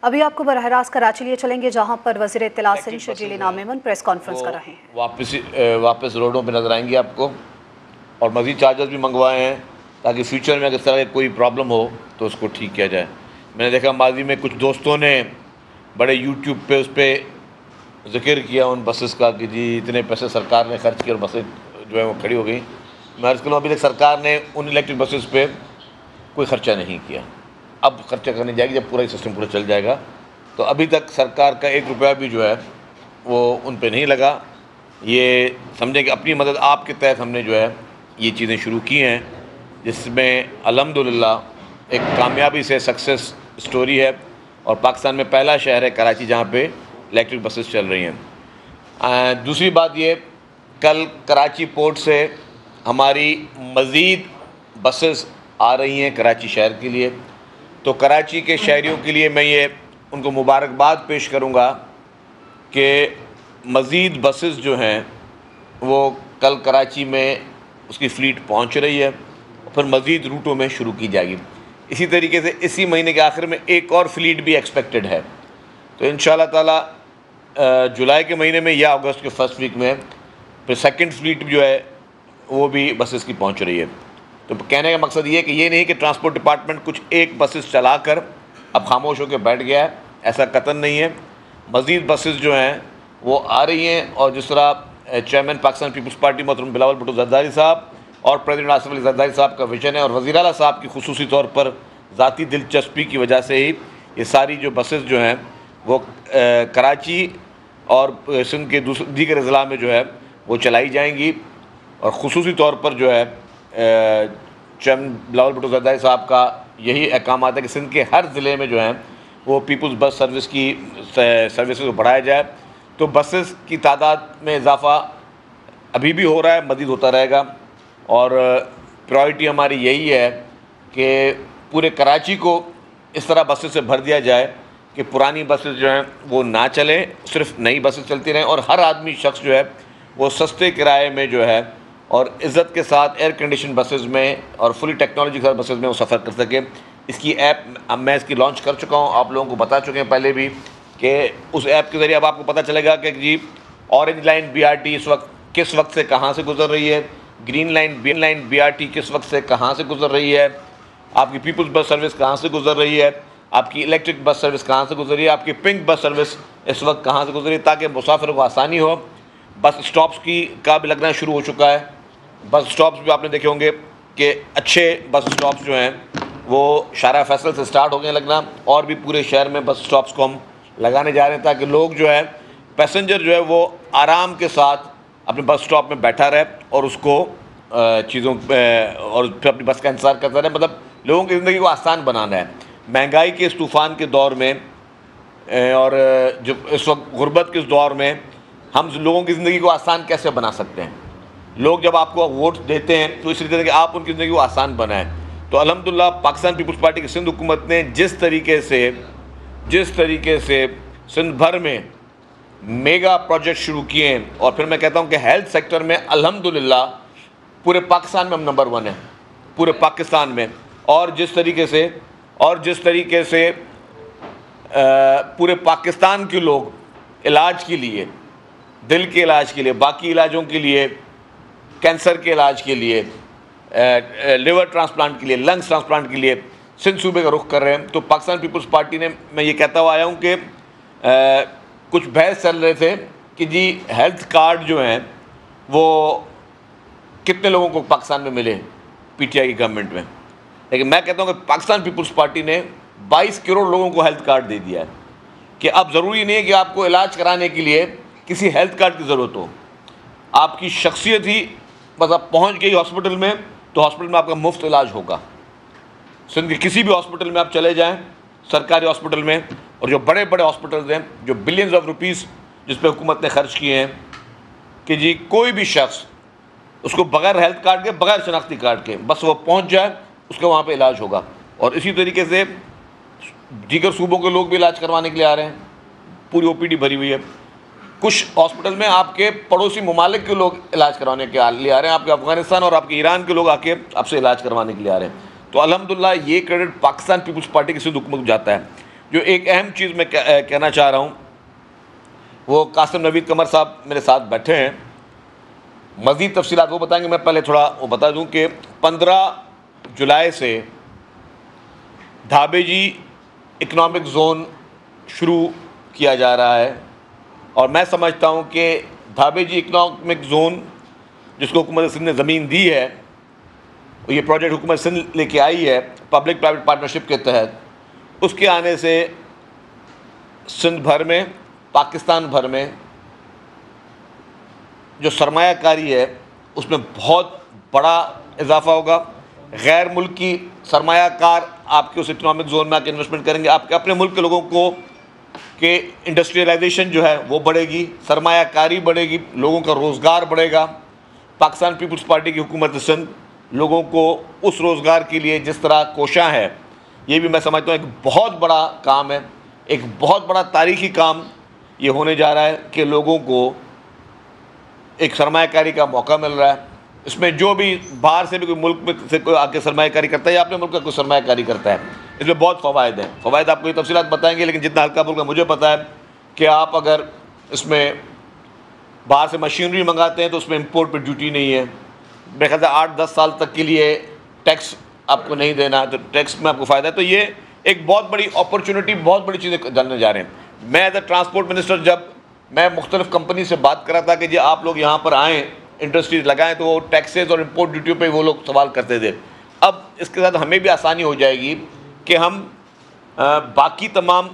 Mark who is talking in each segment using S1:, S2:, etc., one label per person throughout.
S1: ابھی آپ کو براہ راست کراچی لیے چلیں گے جہاں پر وزیر اطلاعات سندھ شرجیل انعام میمن پریس کانفرنس کر رہے ہیں.
S2: واپس روڈوں پہ نظر آئیں گی آپ کو، اور مزید چارجز بھی منگوائے ہیں تاکہ فیوچر میں اگر اس طرح کوئی پرابلم ہو تو اس کو ٹھیک کیا جائے. میں نے دیکھا ماضی میں کچھ دوستوں نے بڑے یوٹیوب پہ اس پہ ذکر کیا ان بسز کا کہ جی اتنے پیسے سرکار نے خرچ کیے اور بسیں جو ہے وہ کھڑی ہو گئیں. میں عرض کروں ابھی تک سرکار نے ان الیکٹرک بسز پہ کوئی خرچہ نہیں کیا. اب خرچہ کرنے جائے گی جب پورا سسٹم پورا چل جائے گا. تو ابھی تک سرکار کا 1 روپیہ بھی جو ہے وہ ان پہ نہیں لگا. یہ سمجھیں کہ اپنی مدد آپ کے تحت ہم نے جو ہے یہ چیزیں شروع کی ہیں، جس میں الحمدللہ ایک کامیابی سے سکسیس سٹوری ہے، اور پاکستان میں پہلا شہر ہے کراچی جہاں پہ الیکٹرک بسز چل رہی ہیں. دوسری بات یہ، کل کراچی پورٹ سے ہماری مزید بسز آ رہی ہیں کراچی شہر کے لیے. تو کراچی کے شہریوں کے لیے میں یہ ان کو مبارکباد پیش کروں گا کہ مزید بسز جو ہیں وہ کل کراچی میں اس کی فلیٹ پہنچ رہی ہے، پھر مزید روٹوں میں شروع کی جائے گی. اسی طریقے سے اسی مہینے کے آخر میں ایک اور فلیٹ بھی ایکسپیکٹڈ ہے. تو انشاءاللہ تعالی جولائی کے مہینے میں یا اگست کے فرسٹ ویک میں پھر سیکنڈ فلیٹ جو ہے وہ بھی بسز کی پہنچ رہی ہے. تو کہنے کا مقصد یہ ہے کہ یہ نہیں کہ ٹرانسپورٹ ڈپارٹمنٹ کچھ ایک بسز چلا کر اب خاموش ہو کے بیٹھ گیا ہے، ایسا قطعاً نہیں ہے. مزید بسز جو ہیں وہ آ رہی ہیں، اور جس طرح چیئرمین پاکستان پیپلز پارٹی محترم بلاول بھٹو زرداری صاحب اور پریزیڈنٹ آصف علی زرداری صاحب کا ویژن ہے، اور وزیر اعلیٰ صاحب کی خصوصی طور پر ذاتی دلچسپی کی وجہ سے ہی یہ ساری جو بسز جو ہیں وہ کراچی اور سندھ کے دیگر اضلاع میں جو ہے وہ چلائی جائیں گی. اور خصوصی طور پر جو ہے چیئرمین بلاول بھٹو زرداری صاحب کا یہی احکامات ہے کہ سندھ کے ہر ضلع میں جو ہیں وہ پیپلز بس سروس کی سروسز کو بڑھایا جائے. تو بسز کی تعداد میں اضافہ ابھی بھی ہو رہا ہے، مزید ہوتا رہے گا، اور پرائرٹی ہماری یہی ہے کہ پورے کراچی کو اس طرح بسز سے بھر دیا جائے کہ پرانی بسز جو ہیں وہ نہ چلیں، صرف نئی بسز چلتی رہیں، اور ہر آدمی شخص جو ہے وہ سستے کرائے میں جو ہے اور عزت کے ساتھ ایئر کنڈیشن بسز میں اور فلی ٹیکنالوجی کے ساتھ بسز میں وہ سفر کر سکے. اس کی ایپ اب میں اس کی لانچ کر چکا ہوں، آپ لوگوں کو بتا چکے ہیں پہلے بھی کہ اس ایپ کے ذریعے اب آپ کو پتہ چلے گا کہ جی اورنج لائن BRT اس وقت کس وقت سے کہاں سے گزر رہی ہے، گرین لائن BRT کس وقت سے کہاں سے گزر رہی ہے، آپ کی پیپلز بس سروس کہاں سے گزر رہی ہے، آپ کی الیکٹرک بس سروس کہاں سے گزر رہی ہے، آپ کی پنک بس سروس اس وقت کہاں سے گزر رہی ہے، تاکہ مسافروں کو آسانی ہو. بس اسٹاپس کا بھی لگنا شروع ہو چکا ہے. بس اسٹاپس بھی آپ نے دیکھے ہوں گے کہ اچھے بس اسٹاپس جو ہیں وہ شارع فیصل سے سٹارٹ ہو گئے لگنا، اور بھی پورے شہر میں بس اسٹاپس کو ہم لگانے جا رہے ہیں تاکہ لوگ جو ہے پیسنجر جو ہے وہ آرام کے ساتھ اپنے بس اسٹاپ میں بیٹھا رہے اور اس کو چیزوں اور پھر اپنی بس کا انتظار کرتا رہے. مطلب لوگوں کی زندگی کو آسان بنانا ہے. مہنگائی کے اس طوفان کے دور میں اور جو اس وقت غربت کے اس دور میں ہم لوگوں کی زندگی کو آسان کیسے بنا سکتے ہیں. لوگ جب آپ کو ووٹ دیتے ہیں تو اس لیے کہ آپ ان کی زندگی کو آسان بنائیں. تو الحمدللہ پاکستان پیپلز پارٹی کی سندھ حکومت نے جس طریقے سے سندھ بھر میں میگا پروجیکٹ شروع کیے ہیں، اور پھر میں کہتا ہوں کہ ہیلتھ سیکٹر میں الحمدللہ پورے پاکستان میں ہم نمبر 1 ہیں، پورے پاکستان میں. اور جس طریقے سے پورے پاکستان کے لوگ علاج کے لیے، دل کے علاج کے لیے، باقی علاجوں کے لیے، کینسر کے علاج کے لیے، لیور ٹرانسپلانٹ کے لیے، لنگس ٹرانسپلانٹ کے لیے سندھ صوبے کا رخ کر رہے ہیں. تو پاکستان پیپلز پارٹی نے، میں یہ کہتا ہوا آیا ہوں کہ کچھ بحث چل رہے تھے کہ جی ہیلتھ کارڈ جو ہیں وہ کتنے لوگوں کو پاکستان میں ملے PTI کی گورنمنٹ میں. لیکن میں کہتا ہوں کہ پاکستان پیپلز پارٹی نے 22 کروڑ لوگوں کو ہیلتھ کارڈ دے دیا ہے کہ اب ضروری نہیں ہے کہ آپ کو علاج کرانے کے لیے کسی ہیلتھ کارڈ کی ضرورت ہو. آپ کی شخصیت ہی بس آپ پہنچ گئی ہاسپٹل میں تو ہاسپٹل میں آپ کا مفت علاج ہوگا. سندھ کے کسی بھی ہاسپٹل میں آپ چلے جائیں، سرکاری ہاسپٹل میں، اور جو بڑے بڑے ہاسپٹلز ہیں جو بلینز آف روپیز جس پہ حکومت نے خرچ کیے ہیں کہ جی کوئی بھی شخص اس کو بغیر ہیلتھ کارڈ کے، بغیر شناختی کارڈ کے بس وہ پہنچ جائے، اس کا وہاں پہ علاج ہوگا. اور اسی طریقے سے دیگر صوبوں کے لوگ بھی علاج کروانے کے لیے آ رہے ہیں، پوری OPD بھری ہوئی ہے. کچھ ہاسپٹل میں آپ کے پڑوسی ممالک کے لوگ علاج کروانے کے لیے آ رہے ہیں، آپ کے افغانستان اور آپ کے ایران کے لوگ آ کے آپ سے علاج کروانے کے لیے آ رہے ہیں. تو الحمدللہ یہ کریڈٹ پاکستان پیپلز پارٹی کی سندھ حکومت کو جاتا ہے. جو ایک اہم چیز میں کہنا چاہ رہا ہوں وہ قاسم نوید قمر صاحب میرے ساتھ بیٹھے ہیں، مزید تفصیلات وہ بتائیں گے. میں پہلے تھوڑا وہ بتا دوں کہ 15 جولائی سے دھابے جی اکنامک زون شروع کیا جا رہا ہے، اور میں سمجھتا ہوں کہ دھابے جی اکنامک زون جس کو حکومت سندھ نے زمین دی ہے، یہ پروجیکٹ حکومت سندھ لے کے آئی ہے پبلک پرائیویٹ پارٹنرشپ کے تحت، اس کے آنے سے سندھ بھر میں، پاکستان بھر میں جو سرمایہ کاری ہے اس میں بہت بڑا اضافہ ہوگا. غیر ملکی سرمایہ کار آپ کے اس اکنامک زون میں آ کے انویسٹمنٹ کریں گے. آپ کے اپنے ملک کے لوگوں کو کہ انڈسٹریلائزیشن جو ہے وہ بڑھے گی، سرمایہ کاری بڑھے گی، لوگوں کا روزگار بڑھے گا. پاکستان پیپلز پارٹی کی حکومت سندھ لوگوں کو اس روزگار کے لیے جس طرح کوشاں ہے، یہ بھی میں سمجھتا ہوں ایک بہت بڑا کام ہے، ایک بہت بڑا تاریخی کام یہ ہونے جا رہا ہے کہ لوگوں کو ایک سرمایہ کاری کا موقع مل رہا ہے. اس میں جو بھی باہر سے بھی کوئی ملک میں سے کوئی آ کے سرمایہ کاری کرتا ہے یا اپنے ملک کا کوئی سرمایہ کاری کرتا ہے، اس میں بہت فوائد ہیں. فوائد آپ کو یہ تفصیلات بتائیں گے، لیکن جتنا ہلکا پھلکا مجھے پتہ ہے کہ آپ اگر اس میں باہر سے مشینری منگاتے ہیں تو اس میں امپورٹ پہ ڈیوٹی نہیں ہے. میرے خیال سے 8-10 سال تک کے لیے ٹیکس آپ کو نہیں دینا، تو ٹیکس میں آپ کو فائدہ ہے. تو یہ ایک بہت بڑی اپرچونٹی، بہت بڑی چیزیں جاننے جا رہے ہیں. میں ایز اے ٹرانسپورٹ منسٹر جب میں مختلف کمپنی سے بات کر رہا تھا کہ جی آپ لوگ یہاں پر آئیں، انڈسٹریز لگائیں، تو وہ ٹیکسز اور امپورٹ ڈیوٹیوں پہ وہ لوگ سوال کرتے تھے. اب اس کے ساتھ ہمیں بھی آسانی ہو جائے گی کہ ہم باقی تمام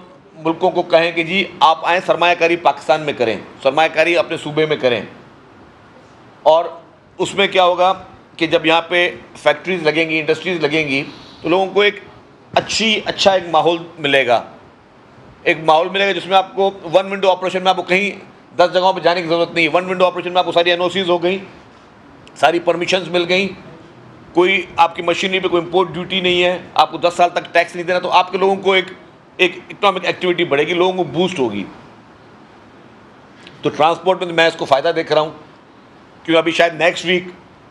S2: ملکوں کو کہیں کہ جی آپ آئیں، سرمایہ کاری پاکستان میں کریں، سرمایہ کاری اپنے صوبے میں کریں. اور اس میں کیا ہوگا کہ جب یہاں پہ فیکٹریز لگیں گی، انڈسٹریز لگیں گی، تو لوگوں کو ایک اچھا ایک ماحول ملے گا. ایک ماحول ملے گا جس میں آپ کو ون ونڈو آپریشن میں آپ کو کہیں 10 جگہوں پہ جانے کی ضرورت نہیں ہے. ون ونڈو آپریشن میں آپ کو ساری NOCs ہو گئیں، ساری پرمیشنز مل گئیں، کوئی آپ کی مشینری پہ کوئی امپورٹ ڈیوٹی نہیں ہے، آپ کو 10 سال تک ٹیکس نہیں دینا. تو آپ کے لوگوں کو ایک اکنامک ایکٹیویٹی بڑھے گی، لوگوں کو بوسٹ ہوگی. تو ٹرانسپورٹ میں اس کو فائدہ دیکھ رہا ہوں، کیونکہ ابھی شاید نیکسٹ ویک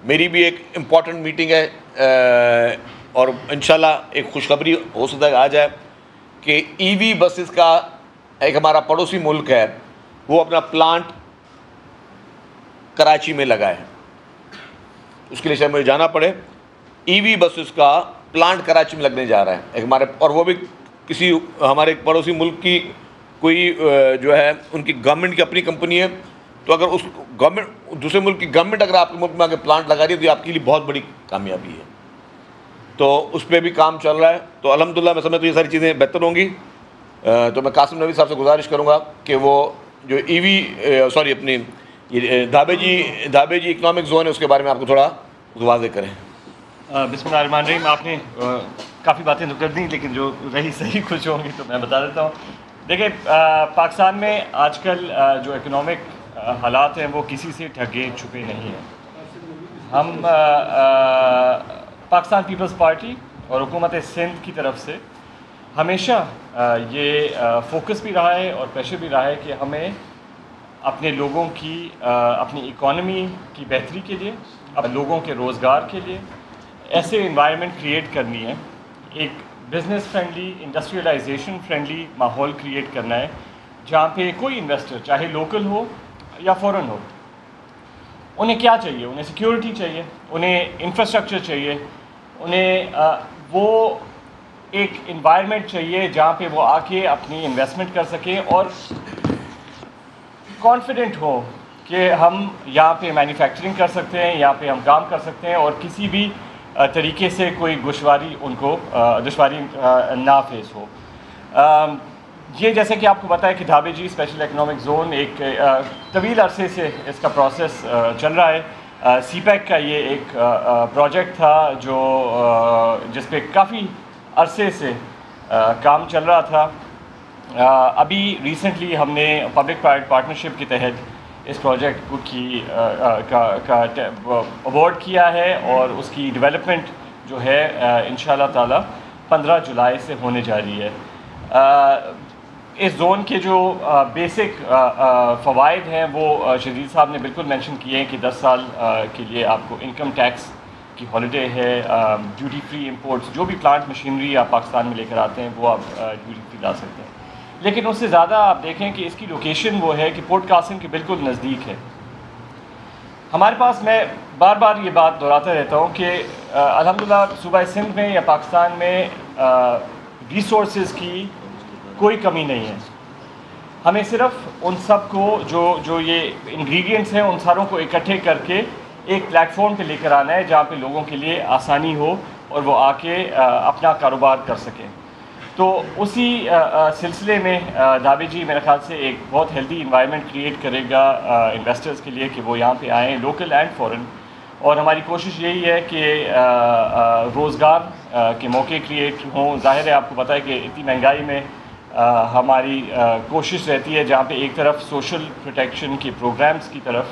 S2: میری بھی ایک امپورٹنٹ میٹنگ ہے، اور انشاءاللہ ایک خوشخبری ہو سکتا ہے آ جائے کہ EV بسز کا ایک ہمارا پڑوسی ملک ہے، وہ اپنا پلانٹ کراچی میں لگائے. اس کے لیے شاید مجھے جانا پڑے. EV بسز کا پلانٹ کراچی میں لگنے جا رہا ہے ایک ہمارے، اور وہ بھی کسی ہمارے ایک پڑوسی ملک کی کوئی جو ہے ان کی گورنمنٹ کی اپنی کمپنی ہے. تو اگر اس گورنمنٹ، دوسرے ملک کی گورنمنٹ اگر آپ کے ملک میں آ کے پلانٹ لگا رہی ہے تو یہ آپ کے لیے بہت بڑی کامیابی ہے. تو اس پہ بھی کام چل رہا ہے. تو الحمدللہ میں سمجھتا ہوں یہ ساری چیزیں بہتر ہوں گی. تو میں قاسم نوید صاحب سے گزارش کروں گا کہ وہ جو اپنی یہ دھابے جی اکنامک زون ہے اس کے بارے میں آپ کو تھوڑا واضح کریں.
S3: بسم اللہ الرحمن الرحیم. آپ نے کافی باتیں تو کر دیں، لیکن جو رہی صحیح کچھ ہوں گی تو میں بتا دیتا ہوں. دیکھیں، پاکستان میں آج کل جو اکنامک حالات ہیں وہ کسی سے ڈھکے چھپے نہیں ہیں. ہم پاکستان پیپلز پارٹی اور حکومت سندھ کی طرف سے ہمیشہ یہ فوکس بھی رہا ہے اور پریشر بھی رہا ہے کہ ہمیں اپنے لوگوں کی، اپنی اکانومی کی بہتری کے لیے، لوگوں کے روزگار کے لیے ایسے انوائرمنٹ کریٹ کرنی ہے، ایک بزنس فرینڈلی، انڈسٹریلائزیشن فرینڈلی ماحول کریٹ کرنا ہے جہاں پہ کوئی انویسٹر چاہے لوکل ہو یا فورن ہو، انہیں کیا چاہیے؟ انہیں سیکیورٹی چاہیے، انہیں انفراسٹرکچر چاہیے، انہیں وہ ایک انوائرمنٹ چاہیے جہاں پہ وہ آ کے اپنی انویسٹمنٹ کر سکیں اور کانفیڈنٹ ہو کہ ہم یہاں پہ مینوفیکچرنگ کر سکتے ہیں، یہاں پہ ہم کام کر سکتے ہیں اور کسی بھی طریقے سے کوئی دشواری نہ فیس ہو. یہ جیسے کہ آپ کو پتہ ہے کہ دھابے جی اسپیشل اکنامک زون ایک طویل عرصے سے اس کا پروسیس چل رہا ہے. CPEC کا یہ ایک پروجیکٹ تھا جس پہ کافی عرصے سے کام چل رہا تھا. ابھی ریسنٹلی ہم نے پبلک پرائیویٹ پارٹنرشپ کے تحت اس پروجیکٹ کا اوارڈ کیا ہے اور اس کی ڈیولپمنٹ جو ہے انشاءاللہ تعالی 15 جولائی سے ہونے جا رہی ہے. اس زون کے جو بیسک فوائد ہیں وہ شدید صاحب نے بالکل مینشن کیے ہیں کہ 10 سال کے لیے آپ کو انکم ٹیکس کی ہالیڈے ہے، ڈیوٹی فری امپورٹس، جو بھی پلانٹ مشینری آپ پاکستان میں لے کر آتے ہیں وہ آپ ڈیوٹی فری لا سکتے ہیں۔ لیکن اس سے زیادہ آپ دیکھیں کہ اس کی لوکیشن وہ ہے کہ پورٹ قاسم کے بالکل نزدیک ہے۔ ہمارے پاس، میں بار بار یہ بات دہراتا رہتا ہوں کہ الحمدللہ صوبہ سندھ میں یا پاکستان میں ریسورسز کی کوئی کمی نہیں ہے۔ ہمیں صرف ان سب کو جو یہ انگریڈینٹس ہیں ان ساروں کو اکٹھے کر کے ایک پلیٹ فارم پہ لے کر آنا ہے جہاں پہ لوگوں کے لیے آسانی ہو اور وہ آ کے اپنا کاروبار کر سکیں۔ تو اسی سلسلے میں دھابے جی میرے خیال سے ایک بہت ہیلدی انوائرمنٹ کریٹ کرے گا انویسٹرز کے لیے کہ وہ یہاں پہ آئیں، لوکل اینڈ فورن، اور ہماری کوشش یہی ہے کہ روزگار کے موقع کریٹ ہوں۔ ظاہر ہے آپ کو پتہ ہے کہ اتنی مہنگائی میں ہماری کوشش رہتی ہے جہاں پہ ایک طرف سوشل پروٹیکشن کے پروگرامز کی طرف،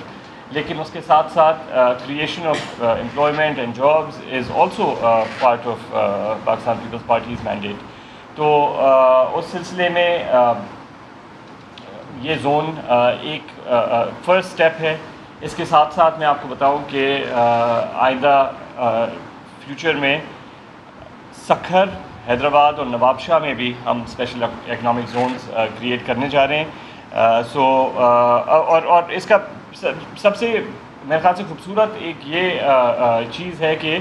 S3: لیکن اس کے ساتھ ساتھ creation of employment and jobs is also part of Pakistan Peoples Party's mandate. تو اس سلسلے میں یہ زون ایک فرسٹ سٹیپ ہے۔ اس کے ساتھ ساتھ میں آپ کو بتاؤں کہ آئندہ فیوچر میں سکھر، حیدرآباد اور نواب شاہ میں بھی ہم اسپیشل اکنامک زونز کریٹ کرنے جا رہے ہیں۔ اور اس کا سب سے میرے خیال سے خوبصورت ایک یہ چیز ہے کہ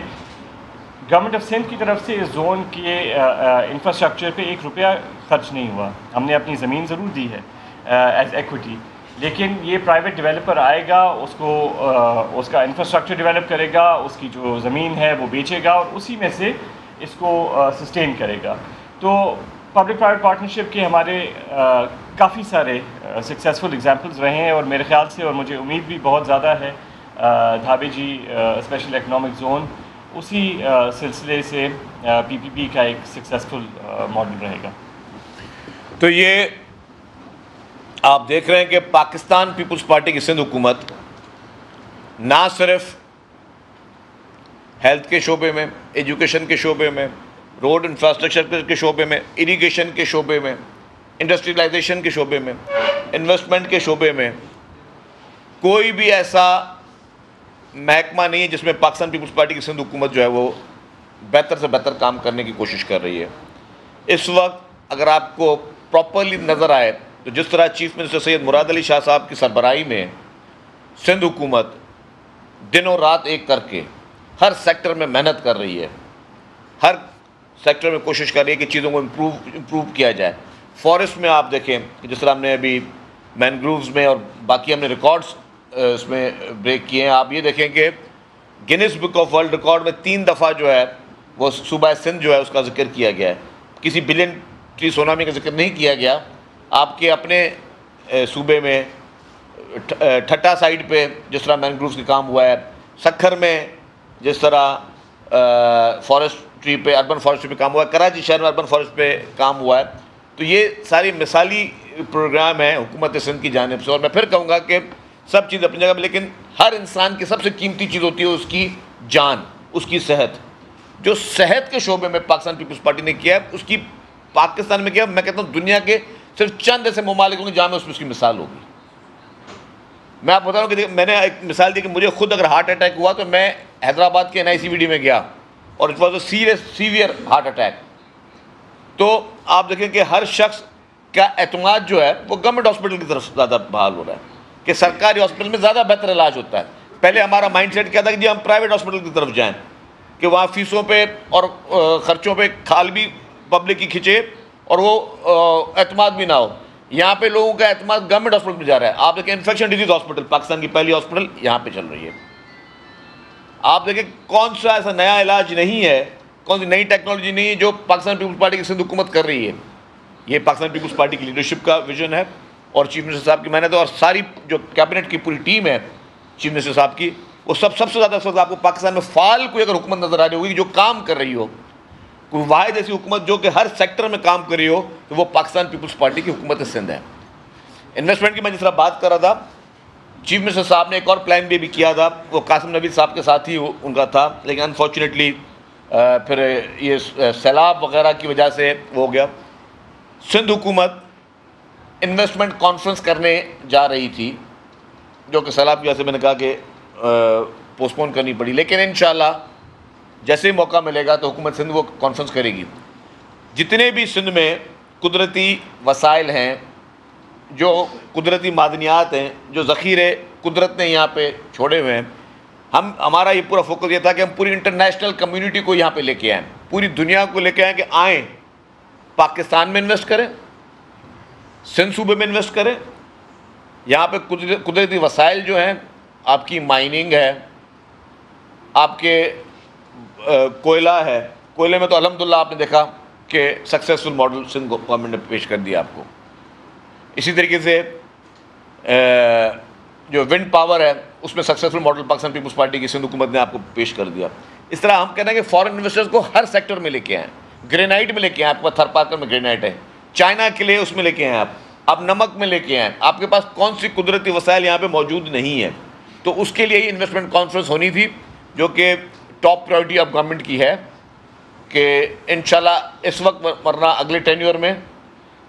S3: گورنمنٹ آف سندھ کی طرف سے اس زون کے انفراسٹرکچر پہ 1 روپیہ خرچ نہیں ہوا۔ ہم نے اپنی زمین ضرور دی ہے ایز ایکویٹی، لیکن یہ پرائیویٹ ڈیولپر آئے گا، اس کو اس کا انفراسٹرکچر ڈیولپ کرے گا، اس کی جو زمین ہے وہ بیچے گا اور اسی میں سے اس کو سسٹین کرے گا۔ تو پبلک پرائیویٹ پارٹنرشپ کے ہمارے کافی سارے سکسیزفل ایگزامپلز رہے ہیں، اور میرے خیال سے اور مجھے امید بھی بہت زیادہ ہے دھابے جی اسپیشل اکنامک زون اسی سلسلے سے پی پی پی کا ایک سکسیزفل ماڈل رہے گا۔
S2: تو یہ آپ دیکھ رہے ہیں کہ پاکستان پیپلز پارٹی کی سندھ حکومت نہ صرف ہیلتھ کے شعبے میں، ایجوکیشن کے شعبے میں، روڈ انفراسٹرکچر کے شعبے میں، اریگیشن کے شعبے میں، انڈسٹریلائزیشن کے شعبے میں، انویسٹمنٹ کے شعبے میں کوئی بھی ایسا محکمہ نہیں ہے جس میں پاکستان پیپلز پارٹی کی سندھ حکومت جو ہے وہ بہتر سے بہتر کام کرنے کی کوشش کر رہی ہے۔ اس وقت اگر آپ کو پراپرلی نظر آئے تو جس طرح چیف منسٹر سید مراد علی شاہ صاحب کی سربراہی میں سندھ حکومت دنوں رات ایک کر کے ہر سیکٹر میں محنت کر رہی ہے، ہر سیکٹر میں کوشش کر رہی ہے کہ چیزوں کو امپروو کیا جائے۔ فارسٹ میں آپ دیکھیں کہ جس طرح ہم نے ابھی مینگرووز میں اور باقی ہم نے ریکارڈز اس میں بریک کیے ہیں، آپ یہ دیکھیں کہ grains book of world record میں 3 دفعہ جو ہے وہ صوبہ سندھ جو ہے اس کا ذکر کیا گیا ہے۔ کسی بلین ٹری سونامی کا ذکر نہیں کیا گیا۔ آپ کے اپنے صوبے میں ٹھٹا سائڈ پہ جس طرح مینگرووز کا کام ہوا ہے، سکھر میں جس طرح فارسٹری پہ، اربن فارسٹری پہ کام ہوا ہے، کراچی شہر میں اربن فارسٹ پہ کام ہوا ہے۔ تو یہ ساری مثالی پروگرام ہیں حکومت سندھ کی جانب سے، اور میں پھر کہوں گا کہ سب چیز اپنی جگہ پہ، لیکن ہر انسان کی سب سے قیمتی چیز ہوتی ہے اس کی جان، اس کی صحت۔ جو صحت کے شعبے میں پاکستان پیپلز پارٹی نے کیا ہے اس کی پاکستان میں کیا، میں کہتا ہوں دنیا کے صرف چند ایسے ممالک ہوں گے جہاں میں اس کی مثال ہوگی۔ میں آپ بتا رہا ہوں کہ میں نے ایک مثال دی کہ مجھے خود اگر ہارٹ اٹیک ہوا تو میں حیدرآباد کے NICVD میں گیا اور it was a severe heart attack. تو آپ دیکھیں کہ ہر شخص کا اعتماد جو ہے وہ گورنمنٹ ہاسپٹل کی طرف زیادہ بحال ہو رہا ہے کہ سرکاری ہاسپٹل میں زیادہ بہتر علاج ہوتا ہے۔ پہلے ہمارا مائنڈ سیٹ کیا تھا کہ جی ہم پرائیویٹ ہاسپٹل کی طرف جائیں کہ وہاں فیسوں پہ اور خرچوں پہ کھال بھی پبلک کی کھنچے اور وہ اعتماد بھی نہ ہو۔ یہاں پہ لوگوں کا اعتماد گورنمنٹ ہاسپٹل میں جا رہا ہے۔ آپ دیکھیں انفیکشن ڈیزیز ہاسپٹل، پاکستان کی پہلی ہاسپٹل یہاں پہ چل رہی ہے۔ آپ دیکھیں کون سا ایسا نیا علاج نہیں ہے، کون سی نئی ٹیکنالوجی نہیں ہے جو پاکستان پیپلز پارٹی کی سندھ حکومت کر رہی ہے۔ یہ پاکستان پیپلز پارٹی کی لیڈرشپ کا ویژن ہے اور چیف منسٹر صاحب کی محنت ہے، اور ساری جو کیبنٹ کی پوری ٹیم ہے چیف منسٹر صاحب کی، وہ سب سے زیادہ اس وقت آپ کو پاکستان میں فعال کوئی اگر حکومت نظر آ رہی ہوگی جو کام کر رہی ہو، کوئی واحد ایسی حکومت جو کہ ہر سیکٹر میں کام کر رہی ہو، تو وہ پاکستان پیپلز پارٹی کی حکومت سندھ ہے۔ انویسٹمنٹ کی میں جس طرح بات کر رہا تھا، چیف منسٹر صاحب نے ایک اور پلان بھی کیا تھا، وہ قاسم نوید صاحب کے ساتھ ہی ان کا تھا، لیکن انفارچونیٹلی پھر یہ سیلاب وغیرہ کی وجہ سے وہ ہو گیا۔ سندھ حکومت انویسٹمنٹ کانفرنس کرنے جا رہی تھی جو کہ سیلاب کی وجہ سے میں نے کہا کہ پوسٹ پون کرنی پڑی، لیکن انشاءاللہ جیسے ہی موقع ملے گا تو حکومت سندھ وہ کانفرنس کرے گی. جتنے بھی سندھ میں قدرتی وسائل ہیں, جو قدرتی معدنیات ہیں, جو ذخیرے قدرت نے یہاں پہ چھوڑے ہوئے ہیں, ہمارا یہ پورا فوکس یہ تھا کہ ہم پوری انٹرنیشنل کمیونٹی کو یہاں پہ لے کے آئیں, پوری دنیا کو لے کے آئیں کہ آئیں پاکستان میں انویسٹ کریں, سندھ صوبے میں انویسٹ کریں. یہاں پہ قدرتی وسائل جو ہیں, آپ کی مائننگ ہے, آپ کے کوئلہ ہے. کوئلے میں تو الحمدللہ آپ نے دیکھا کہ سکسیسفل ماڈل سندھ گورنمنٹ نے پیش کر دیا آپ کو. اسی طریقے سے جو ونڈ پاور ہے اس میں سکسیسفل ماڈل پاکستان پیپلز پارٹی کی سندھ حکومت نے آپ کو پیش کر دیا. اس طرح ہم کہتے ہیں کہ فارن انویسٹرز کو ہر سیکٹر میں لے کے آئیں. گرینائٹ میں لے کے آئیں, آپ کے پاس تھر پارکر میں گرینائٹ ہے, چائنا کے لیے اس میں لے کے آئیں, آپ نمک میں لے کے آئیں. آپ کے پاس کون سی قدرتی وسائل یہاں پہ موجود نہیں ہے, تو اس کے لیے ہی انویسٹمنٹ کانفرنس ہونی تھی, جو کہ ٹاپ پرائورٹی آف گورنمنٹ کی ہے کہ انشاءاللہ اس وقت ورنہ اگلے ٹینیور میں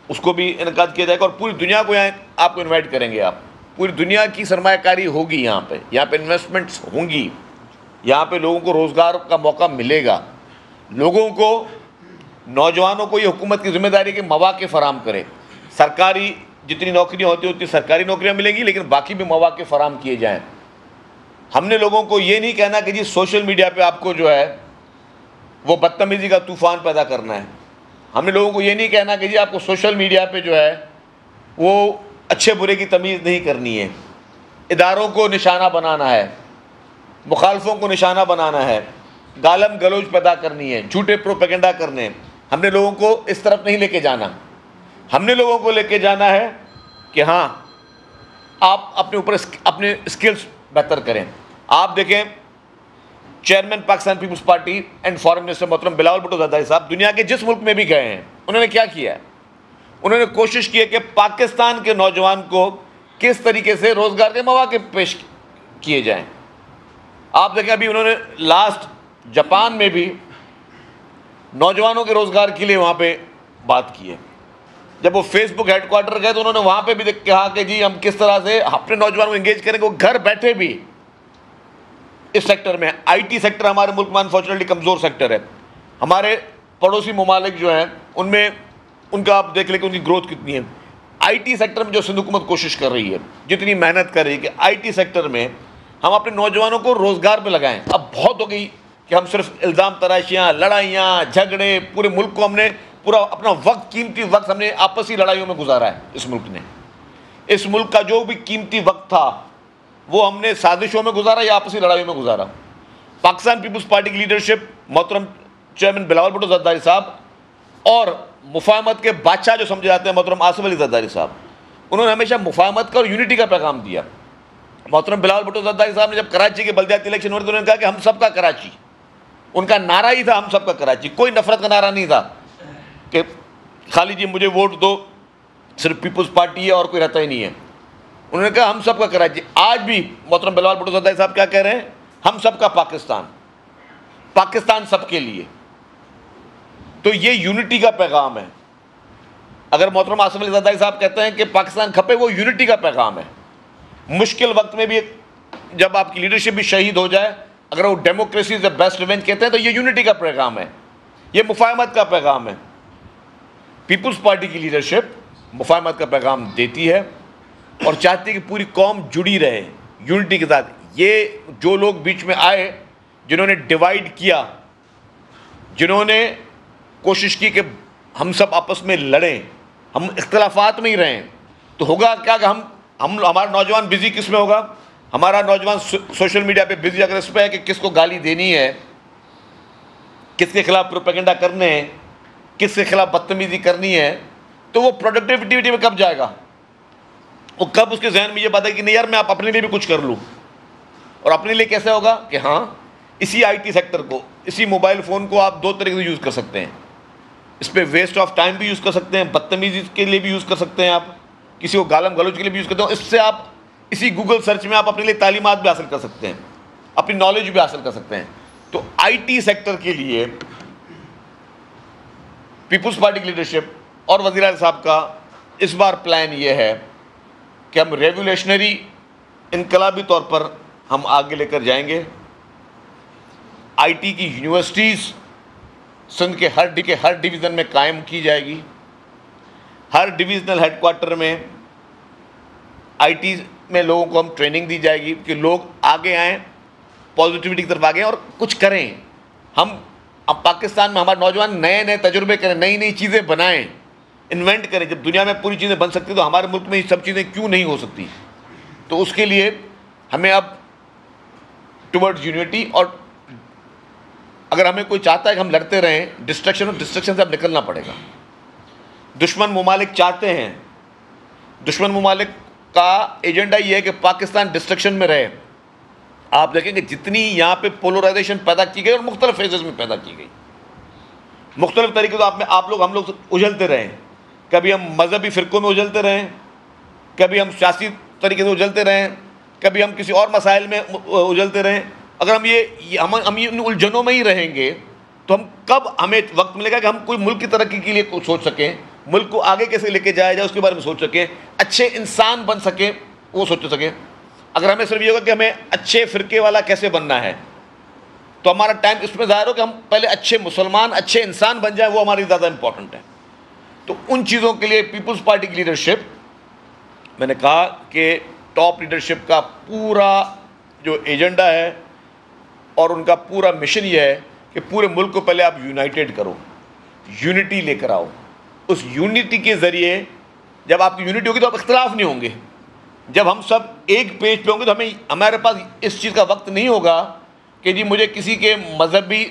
S2: اس کو بھی انعقاد کیا جائے گا, اور پوری دنیا کو یہاں آپ کو انوائٹ کریں گے. آپ پوری دنیا کی سرمایہ کاری ہوگی یہاں پہ انویسٹمنٹس ہوں گی, یہاں پہ لوگوں کو روزگار کا موقع ملے گا. لوگوں کو, نوجوانوں کو یہ حکومت کی ذمہ داری کہ مواقع فراہم کرے. سرکاری جتنی نوکریاں ہوتی ہیں اتنی سرکاری نوکریاں ملیں گی, لیکن باقی بھی مواقع فراہم کیے جائیں. ہم نے لوگوں کو یہ نہیں کہنا کہ جی سوشل میڈیا پہ آپ کو جو ہے وہ بدتمیزی کا طوفان پیدا کرنا ہے. ہم نے لوگوں کو یہ نہیں کہنا کہ جی آپ کو سوشل میڈیا پہ جو ہے وہ اچھے برے کی تمیز نہیں کرنی ہے, اداروں کو نشانہ بنانا ہے, مخالفوں کو نشانہ بنانا ہے, گالم گلوچ پیدا کرنی ہے, جھوٹے پروپیگنڈا کرنے ہیں. ہم نے لوگوں کو اس طرف نہیں لے کے جانا. ہم نے لوگوں کو لے کے جانا ہے کہ ہاں آپ اپنے اوپر اپنے اسکلس بہتر کریں. آپ دیکھیں chairman Pakistan Peoples Party and foreign minister محترم بلاول بھٹو زرداری صاحب دنیا کے جس ملک میں بھی گئے ہیں, انہوں نے کیا کیا ہے؟ انہوں نے کوشش کی ہے کہ پاکستان کے نوجوان کو کس طریقے سے روزگار کے مواقع پیش کیے جائیں. آپ دیکھیں ابھی انہوں نے لاسٹ جاپان میں بھی نوجوانوں کے روزگار کے لیے وہاں پہ بات کی ہے. جب وہ فیس بک ہیڈ کوارٹر گئے تو انہوں نے وہاں پہ بھی کہا کہ جی ہم کس طرح سے اپنے نوجوانوں کو انگیج کریں کہ وہ گھر بیٹھے بھی اس سیکٹر میں. آئی ٹی سیکٹر ہمارے ملک میں انفارچونیٹلی کمزور سیکٹر ہے. ہمارے پڑوسی ممالک جو ہیں ان میں ان کا آپ دیکھ لیں کہ ان کی گروتھ کتنی ہے. آئی ٹی سیکٹر میں جو سندھ حکومت کوشش کر رہی ہے, جتنی محنت کر رہی ہے کہ آئی ٹی سیکٹر میں ہم اپنے نوجوانوں کو روزگار پہ لگائیں. اب بہت ہو گئی کہ ہم صرف الزام تراشیاں, لڑائیاں, جھگڑے, پورے ملک کو ہم نے پورا اپنا وقت, قیمتی وقت ہم نے آپسی لڑائیوں میں گزارا ہے. اس ملک نے, اس ملک کا جو بھی قیمتی وقت تھا وہ ہم نے سازشوں میں گزارا یا آپسی لڑائیوں میں گزارا. پاکستان پیپلز پارٹی کی لیڈرشپ محترم چیئرمین بلاول بھٹو زرداری صاحب اور مفاہمت کے بادشاہ جو سمجھے جاتے ہیں محترم آصف علی زرداری صاحب, انہوں نے ہمیشہ مفاہمت کا اور یونٹی کا پیغام دیا. محترم بلاول بھٹو زرداری صاحب نے جب کراچی کے بلدیاتی الیکشن ہوئے تو انہوں نے کہا کہ ہم سب کا کراچی, ان کا نعرہ ہی تھا ہم سب کا کراچی. کوئی نفرت کا نعرہ نہیں تھا کہ خالی جی مجھے ووٹ دو, صرف پیپلز پارٹی ہے اور کوئی رہتا ہی نہیں ہے. انہوں نے کہا ہم سب کا کراچی. آج بھی محترم بلاول بھٹو زرداری صاحب کیا کہہ رہے ہیں؟ ہم سب کا پاکستان, پاکستان سب کے لیے. تو یہ یونٹی کا پیغام ہے. اگر محترم آصف علی زرداری صاحب کہتے ہیں کہ پاکستان کھپے, وہ یونٹی کا پیغام ہے. مشکل وقت میں بھی جب آپ کی لیڈرشپ بھی شہید ہو جائے, اگر وہ democracy is the best revenge کہتے ہیں تو یہ یونٹی کا پیغام ہے, یہ مفاہمت کا پیغام ہے. پیپلز پارٹی کی لیڈرشپ مفاہمت کا پیغام دیتی ہے اور چاہتی ہے کہ پوری قوم جڑی رہے یونٹی کے ساتھ. یہ جو لوگ بیچ میں آئے, جنہوں نے ڈیوائیڈ کیا, جنہوں نے کوشش کی کہ ہم سب آپس میں لڑیں, ہم اختلافات میں ہی رہیں, تو ہوگا کیا کہ ہمارا نوجوان بزی کس میں ہوگا؟ ہمارا نوجوان سوشل میڈیا پہ بزی اگر اس پہ ہے کہ کس کو گالی دینی ہے, کس کے خلاف پروپیگنڈا کرنے ہیں, کس کے خلاف بدتمیزی کرنی ہے, تو وہ پروڈکٹیوٹی میں کب جائے گا؟ وہ کب اس کے ذہن میں یہ بات ہے کہ نہیں یار میں آپ اپنے لیے بھی کچھ کر لوں. اور اپنے لیے کیسے ہوگا کہ ہاں اسی آئی ٹی سیکٹر کو, اسی موبائل فون کو آپ دو طریقے سے یوز کر سکتے ہیں. اس پہ ویسٹ آف ٹائم بھی یوز کر سکتے ہیں, بدتمیزی کے لیے بھی یوز کر سکتے ہیں, آپ کسی کو گالم گلوچ کے لیے بھی یوز کرتے ہیں. اس سے آپ اسی گوگل سرچ میں آپ اپنے لیے تعلیمات بھی حاصل کر سکتے ہیں, اپنی نالج بھی حاصل کر سکتے ہیں. تو آئی ٹی سیکٹر کے لیے پیپلز پارٹی کی لیڈرشپ اور وزیر اعظم صاحب کا اس بار پلان یہ ہے کہ ہم ریولیوشنری انقلابی طور پر ہم آگے لے کر جائیں گے. آئی ٹی کی یونیورسٹیز سندھ کے ہر ڈویژن میں قائم کی جائے گی. ہر ڈویژنل ہیڈ کوارٹر میں آئی ٹی میں لوگوں کو ہم ٹریننگ دی جائے گی کہ لوگ آگے آئیں, پازیٹیوٹی کی طرف آگے اور کچھ کریں. ہم اب پاکستان میں ہمارے نوجوان نئے نئے تجربے کریں, نئی نئی چیزیں بنائیں, انوینٹ کریں. جب دنیا میں پوری چیزیں بن سکتی تو ہمارے ملک میں یہ سب چیزیں کیوں نہیں ہو سکتی؟ تو اس کے لیے ہمیں اب ٹورڈ یونٹی, اور اگر ہمیں کوئی چاہتا ہے کہ ہم لڑتے رہیں ڈسٹرکشن سے اب نکلنا پڑے گا. دشمن ممالک چاہتے ہیں, دشمن ممالک کا ایجنڈا یہ ہے کہ پاکستان ڈسٹرکشن میں رہے. آپ دیکھیں کہ جتنی یہاں پہ پولرائزیشن پیدا کی گئی اور مختلف فیزز میں پیدا کی گئی, مختلف طریقے سے ہم لوگ اجلتے رہے. کبھی ہم مذہبی فرقوں میں اجلتے رہیں, کبھی ہم سیاسی طریقے سے اجلتے رہیں, کبھی ہم کسی اور مسائل میں اجلتے رہیں. اگر ہم ان الجھنوں میں ہی رہیں گے تو ہمیں وقت ملے گا کہ ہم کوئی ملک کی ترقی کے لیے سوچ سکیں, ملک کو آگے کیسے لے کے جایا جائے اس کے بارے میں سوچ سکیں, اچھے انسان بن سکیں وہ سوچ سکیں. اگر ہمیں صرف یہ ہوگا کہ ہمیں اچھے فرقے والا کیسے بننا ہے تو ہمارا ٹائم اس میں ظاہر ہو کہ ہم پہلے اچھے مسلمان, اچھے انسان بن جائیں, وہ ہماری زیادہ امپورٹنٹ ہے. تو ان چیزوں کے لیے پیپلز پارٹی کی لیڈرشپ, میں نے کہا کہ ٹاپ لیڈرشپ کا پورا جو ایجنڈا ہے اور ان کا پورا مشن یہ ہے کہ پورے ملک کو پہلے آپ یونائٹیڈ کرو, یونٹی لے کر آؤ. اس یونٹی کے ذریعے جب آپ کی یونٹی ہوگی تو آپ اختلاف نہیں ہوں گے. جب ہم سب ایک پیج پہ ہوں گے تو ہمارے پاس اس چیز کا وقت نہیں ہوگا کہ جی مجھے کسی کے مذہبی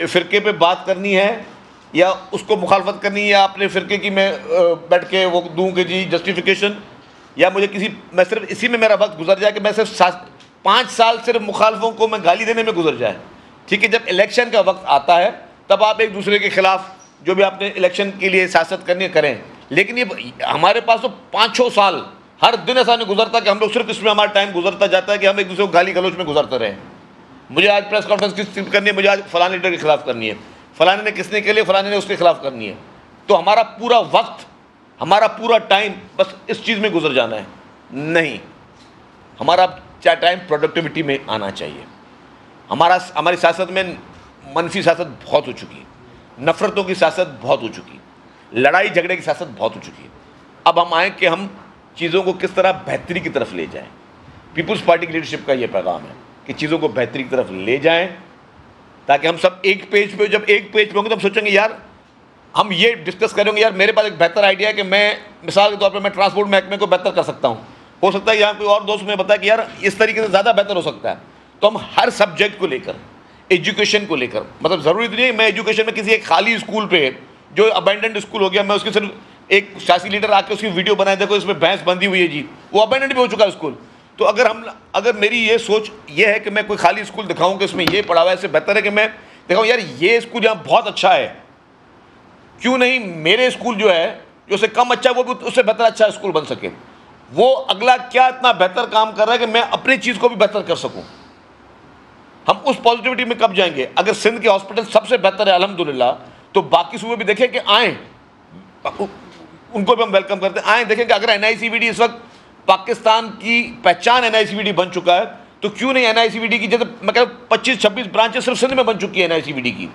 S2: فرقے پہ بات کرنی ہے یا اس کو مخالفت کرنی ہے, یا اپنے فرقے کی میں بیٹھ کے وہ دوں کہ جی جسٹیفیکیشن, یا مجھے میں صرف اسی میں میرا وقت گزر جائے کہ میں صرف 5 سال صرف مخالفوں کو میں گالی دینے میں گزر جائے. ٹھیک ہے, جب الیکشن کا وقت آتا ہے تب آپ ایک دوسرے کے خلاف جو بھی آپ نے الیکشن کے لیے سیاست کرنی ہے کریں. لیکن یہ ہمارے پاس تو 5 سال ہر دن ایسا نہیں گزرتا کہ ہم لوگ صرف اس میں ہمارا ٹائم گزرتا جاتا ہے کہ ہم ایک دوسرے کو گالی گلوچ میں گزرتے رہیں. مجھے آج پریس کانفرنس کس کرنی ہے, مجھے آج فلاں لیڈر کے خلاف کرنی ہے, فلانے نے کس نے کے لیے, فلانے نے اس کے خلاف کرنی ہے. تو ہمارا پورا وقت, ہمارا پورا ٹائم بس اس چیز میں گزر جانا ہے نہیں. ہمارا ٹائم پروڈکٹیوٹی میں آنا چاہیے. ہماری سیاست میں منفی سیاست بہت ہو چکی ہے, نفرتوں کی سیاست بہت ہو چکی ہے, لڑائی جھگڑے کی سیاست بہت ہو چکی ہے. اب ہم آئیں کہ ہم چیزوں کو کس طرح بہتری کی طرف لے جائیں. پیپلز پارٹی کی لیڈرشپ کا یہ پیغام ہے کہ چیزوں کو بہتری کی طرف لے جائیں تاکہ ہم سب ایک پیج پہ, جب ایک پیج پہ ہوں گے تو ہم سوچیں گے یار ہم یہ ڈسکس کریں گے, یار میرے پاس ایک بہتر آئیڈیا ہے کہ میں مثال کے طور پہ میں ٹرانسپورٹ محکمے کو بہتر کر سکتا ہوں. ہو سکتا ہے یہاں کوئی اور دوست میں بتایا کہ یار اس طریقے سے زیادہ بہتر ہو سکتا ہے. تو ہم ہر سبجیکٹ کو لے کر, ایجوکیشن کو لے کر, مطلب ضروری نہیں ہے میں ایجوکیشن میں کسی ایک خالی اسکول پہ جو ابینڈنڈ اسکول ہو گیا میں اس کے صرف ایک سیاسی لیڈر آ کے اس کی ویڈیو بنائے, دیکھو اس میں بھینس بندھی ہوئی ہے جی, وہ ابینڈنڈ بھی ہو چکا ہے اسکول. تو اگر میری یہ سوچ یہ ہے کہ میں کوئی خالی اسکول دکھاؤں کہ اس میں یہ پڑھا ہوا ہے, اس سے بہتر ہے کہ میں دکھاؤں یار یہ اسکول یہاں بہت اچھا ہے, کیوں نہیں میرے اسکول جو ہے جو اس سے کم اچھا ہے وہ بھی اس سے بہتر اچھا اسکول بن سکے. وہ اگلا کیا اتنا بہتر کام کر رہا ہے کہ میں اپنی چیز کو بھی بہتر کر سکوں. ہم اس پازیٹیوٹی میں کب جائیں گے؟ اگر سندھ کے ہاسپٹل سب سے بہتر ہے الحمدللہ تو باقی صوبے بھی دیکھیں کہ آئیں, ان کو بھی ہم ویلکم کرتے ہیں, آئیں دیکھیں کہ اگر NICVD اس وقت پاکستان کی پہچان NICVD بن چکا ہے تو کیوں نہیں NICVD کی, جیسے میں کہہ رہا ہوں 25-26 برانچیں صرف سندھ میں بن چکی ہے NICVD کی,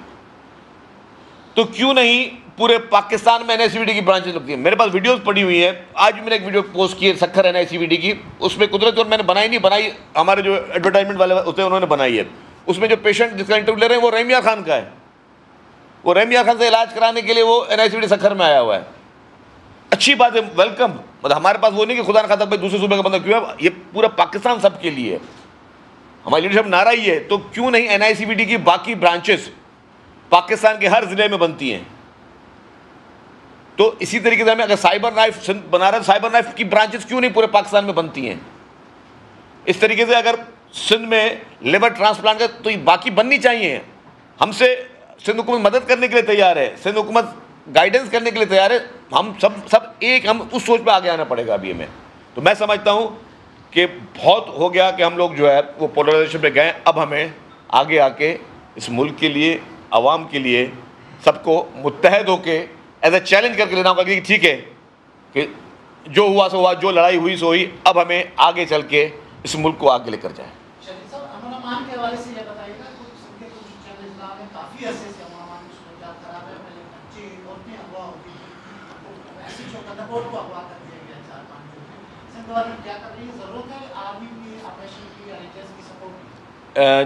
S2: تو کیوں نہیں پورے پاکستان میں NICVD کی برانچیں لگتی ہیں. میرے پاس ویڈیوز پڑی ہوئی ہیں, آج بھی میں نے ایک ویڈیو پوسٹ کی ہے سکھر NICVD کی, اس میں قدرت اور میں نے بنائی ہمارے جو ایڈورٹائزمنٹ والے ہوتے ہیں انہوں نے بنائی ہے. اس میں جو پیشنٹ جس کا انٹرویو لے رہے ہیں وہ رحمیہ خان کا ہے, وہ رحمیہ خان سے علاج کرانے کے لیے وہ NICVD سکھر میں آیا ہوا ہے. اچھی بات ہے, ویلکم. مطلب ہمارے پاس وہ نہیں کہ خدا نہ خاصا دوسرے صوبے کا بندہ کیوں ہے, یہ پورا پاکستان سب کے لیے ہے, ہماری لیڈرشپ نعرہ ہی ہے. تو کیوں نہیں NICVD کی باقی برانچز پاکستان کے ہر ضلع میں بنتی ہیں. تو اسی طریقے سے ہمیں اگر سائبر نائف بنا رہے ہیں, سائبر نائف کی برانچز کیوں نہیں پورے پاکستان میں بنتی ہیں. اس طریقے سے اگر سندھ میں لیور ٹرانسپلانٹ کا تو یہ باقی بننی چاہیے. ہم سے سندھ حکومت مدد کرنے کے لیے تیار ہے, سندھ حکومت گائیڈنس کرنے کے لیے تیار ہے. ہم سب ایک, ہم اس سوچ پہ آگے آنا پڑے گا ابھی ہمیں. تو میں سمجھتا ہوں کہ بہت ہو گیا کہ ہم لوگ جو ہے وہ پولرائزیشن پہ گئے. اب ہمیں آگے آ کے اس ملک کے لیے, عوام کے لیے سب کو متحد ہو کے ایز اے چیلنج کر کے لینا ہوگا کہ ٹھیک ہے کہ جو ہوا سو ہوا, جو لڑائی ہوئی سو ہوئی, اب ہمیں آگے چل کے اس ملک کو آگے لے کر جائیں.